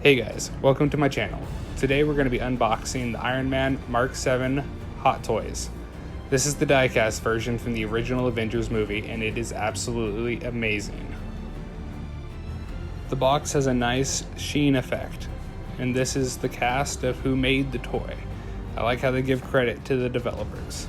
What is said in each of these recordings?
Hey guys, welcome to my channel. Today we're going to be unboxing the Iron Man Mark 7 Hot Toys. This is the diecast version from the original Avengers movie and it is absolutely amazing. The box has a nice sheen effect and this is the cast of who made the toy. I like how they give credit to the developers.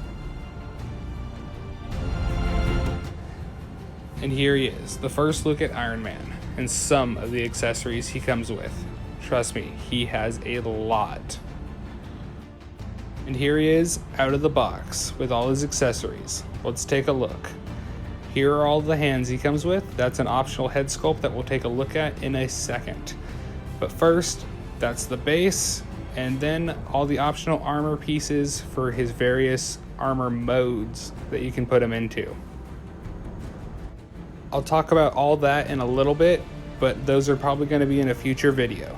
And here he is, the first look at Iron Man and some of the accessories he comes with. Trust me, he has a lot. And here he is out of the box with all his accessories. Let's take a look. Here are all the hands he comes with. That's an optional head sculpt that we'll take a look at in a second. But first, that's the base, and then all the optional armor pieces for his various armor modes that you can put him into. I'll talk about all that in a little bit, but those are probably going to be in a future video.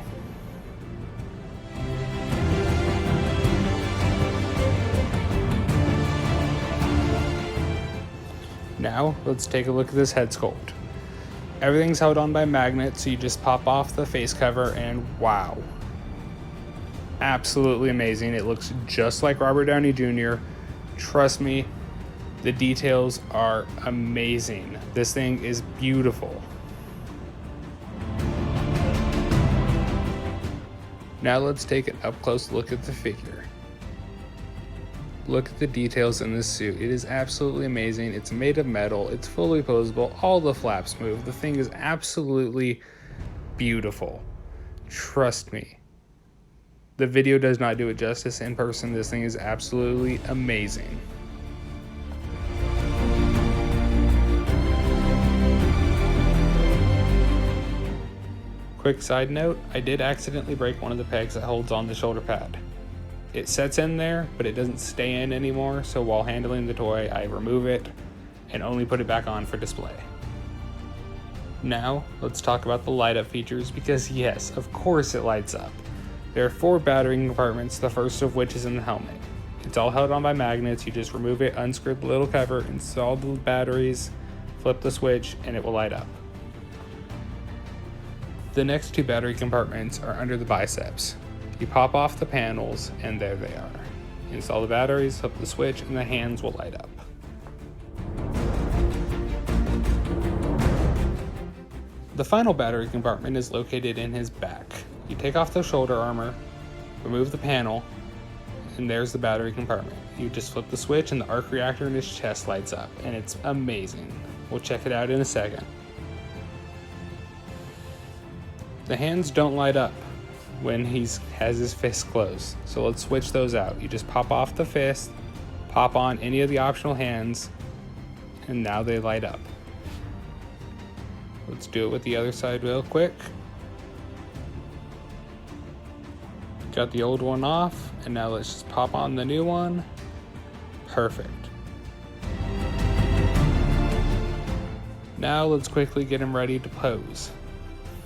Now, let's take a look at this head sculpt. Everything's held on by magnets, so you just pop off the face cover and wow. Absolutely amazing. It looks just like Robert Downey Jr. Trust me, the details are amazing. This thing is beautiful. Now let's take an up-close look at the figure. Look at the details in this suit. It is absolutely amazing. It's made of metal. It's fully posable. All the flaps move. The thing is absolutely beautiful. Trust me. The video does not do it justice. In person, this thing is absolutely amazing. Quick side note, I did accidentally break one of the pegs that holds on the shoulder pad. It sets in there, but it doesn't stay in anymore, so while handling the toy, I remove it and only put it back on for display. Now, let's talk about the light up features because yes, of course it lights up. There are 4 battery compartments, the first of which is in the helmet. It's all held on by magnets. You just remove it, unscrew the little cover, install the batteries, flip the switch, and it will light up. The next 2 battery compartments are under the biceps. You pop off the panels and there they are. Install the batteries, flip the switch, and the hands will light up. The final battery compartment is located in his back. You take off the shoulder armor, remove the panel, and there's the battery compartment. You just flip the switch and the arc reactor in his chest lights up, and it's amazing. We'll check it out in a second. The hands don't light up when he has his fist closed, so let's switch those out. You just pop off the fist, pop on any of the optional hands, and now they light up. Let's do it with the other side real quick. Got the old one off, and now let's just pop on the new one. Perfect. Now let's quickly get him ready to pose.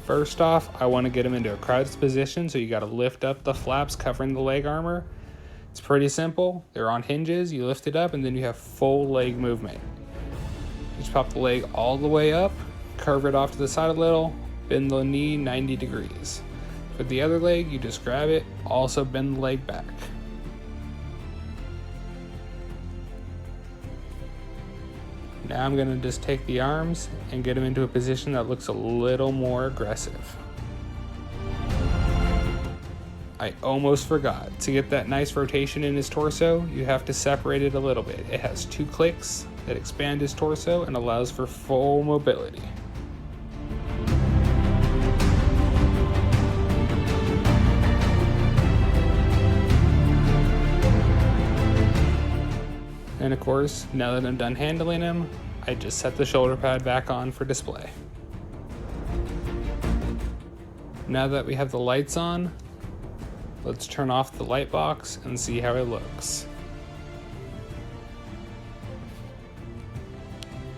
First off, I want to get him into a crouched position, so you got to lift up the flaps covering the leg armor. It's pretty simple. They're on hinges. You lift it up, and then you have full leg movement. You just pop the leg all the way up, curve it off to the side a little, bend the knee 90 degrees. For the other leg, you just grab it, also bend the leg back. Now I'm going to just take the arms and get him into a position that looks a little more aggressive. I almost forgot. To get that nice rotation in his torso, you have to separate it a little bit. It has 2 clicks that expand his torso and allows for full mobility. And of course, now that I'm done handling him, I just set the shoulder pad back on for display. Now that we have the lights on, let's turn off the light box and see how it looks.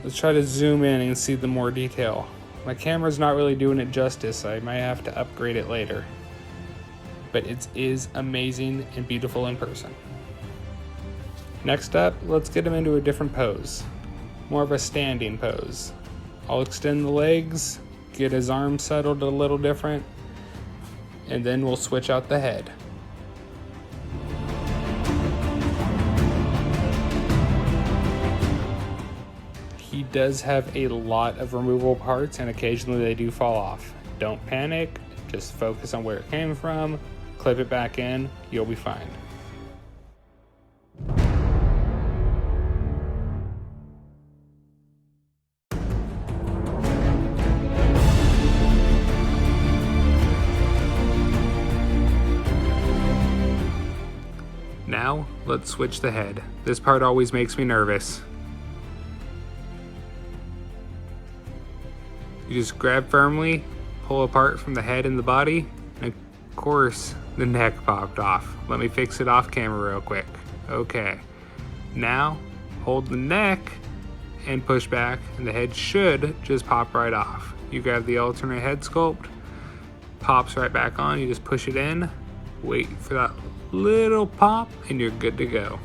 Let's try to zoom in and see the more detail. My camera's not really doing it justice, I might have to upgrade it later. But it is amazing and beautiful in person. Next up, let's get him into a different pose. More of a standing pose. I'll extend the legs, get his arms settled a little different, and then we'll switch out the head. He does have a lot of removable parts, and occasionally they do fall off. Don't panic, just focus on where it came from, clip it back in, you'll be fine. Now, let's switch the head. This part always makes me nervous. You just grab firmly, pull apart from the head and the body, and of course, the neck popped off. Let me fix it off camera real quick. Okay. Now, hold the neck and push back, and the head should just pop right off. You grab the alternate head sculpt, pops right back on, you just push it in, wait for that little pop, and you're good to go.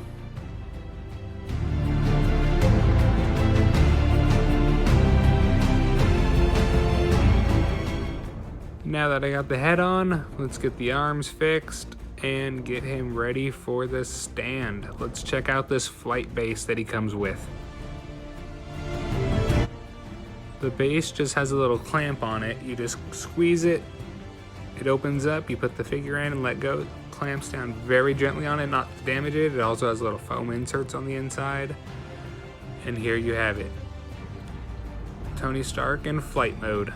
Now that I got the head on, let's get the arms fixed and get him ready for the stand. Let's check out this flight base that he comes with. The base just has a little clamp on it. You just squeeze it, it opens up, you put the figure in and let go. Clamps down very gently on it, not to damage it. It also has little foam inserts on the inside. And here you have it. Tony Stark in flight mode.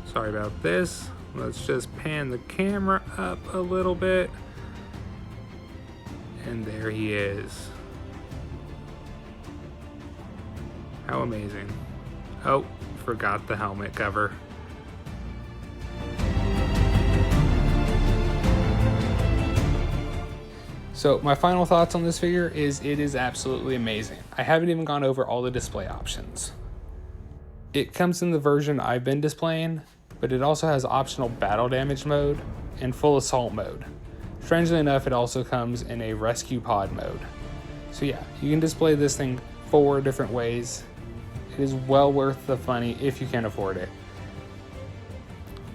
Sorry about this. Let's just pan the camera up a little bit. And there he is. How amazing. Oh, forgot the helmet cover. So my final thoughts on this figure is it is absolutely amazing. I haven't even gone over all the display options. It comes in the version I've been displaying, but it also has optional battle damage mode and full assault mode. Strangely enough, it also comes in a rescue pod mode. So yeah, you can display this thing 4 different ways. It is well worth the money if you can afford it.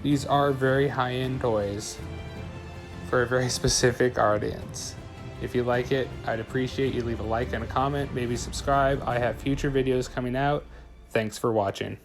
These are very high-end toys for a very specific audience. If you like it, I'd appreciate you leave a like and a comment, maybe subscribe. I have future videos coming out. Thanks for watching.